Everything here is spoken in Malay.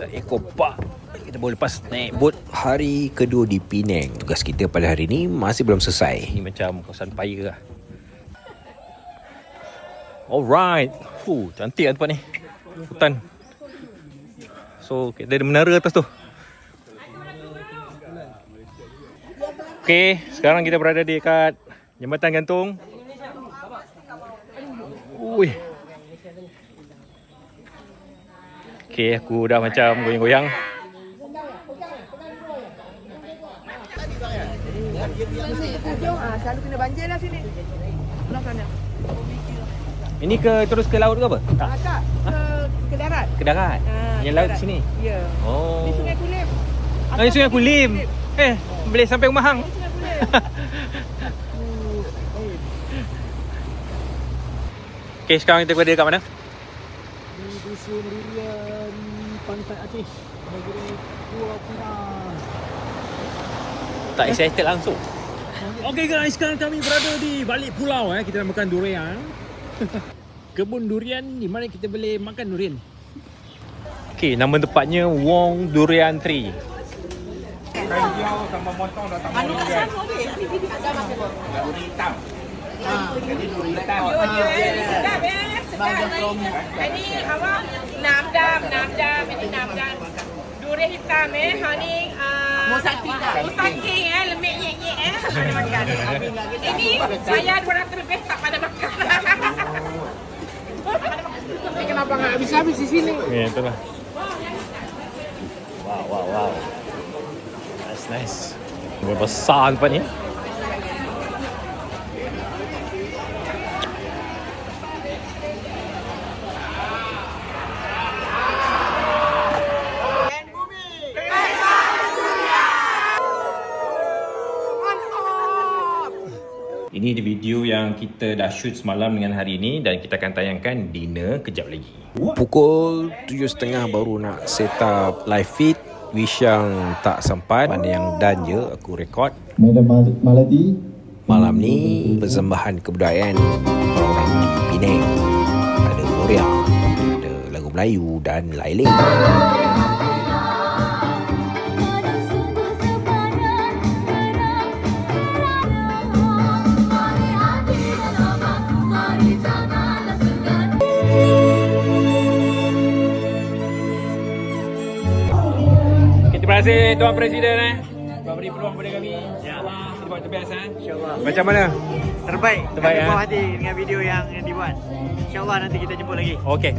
ke Eco Park. Kita boleh lepas naik bot. Hari kedua di Penang. Tugas kita pada hari ni masih belum selesai. Ini macam kawasan paya lah. Alright. Cantik lah tempat ni. Hutan. So kita ada menara atas tu. Okay, sekarang kita berada di dekat Jambatan Gantung. Ui. Okay, aku dah macam goyang-goyang. Selalu kena banjir lah sini. Belah sana. Ini terus ke laut ke apa? Tak. Tak. Ke darat. Ke darat? Yang laut sini? Ya. Oh. Di Sungai Kulim. Ini Sungai Kulim. Boleh sampai Rumah Hang. Sungai Kulim. Okay, sekarang kita berada kat mana? Di Dusun Durian Pantai Aceh, negeri Pulau Pinang. Tak excited langsung. Okey guys, sekarang kami berada di balik pulau kita nak makan durian. Kebun durian di mana kita boleh makan durian. Okay, nama tempatnya Wong Durian Tree. Hijau tambah motong dah tambah durian. Duri hitam. Jadi duri hitam. Sedap sedap. Ini awak nam dam. Ini nam dam. Durian hitam Hani Musaki lemik nyek pada makan. Ini saya 200 lebih tak pada makan. Ini kenapa enggak habis-habis di sini? Ya, itulah. Wow. Nice. Besar tempat ni. Ini di video yang kita dah shoot semalam dengan hari ini dan kita akan tayangkan dinner kejap lagi. Pukul 7.30 baru nak set up live feed. Wishang tak sempat, mana yang done je aku rekod. Madam Malati. Malam ni persembahan kebudayaan orang-orang di Penang. Ada Korea, ada lagu Melayu dan lain-lain. Terima kasih Tuan Presiden telah beri peluang kepada kami. InsyaAllah kita buat terbiasa. InsyaAllah. Macam mana? Terbaik. Terbaik, Kami puas hati dengan video yang dibuat. InsyaAllah nanti kita jemput lagi. Okey.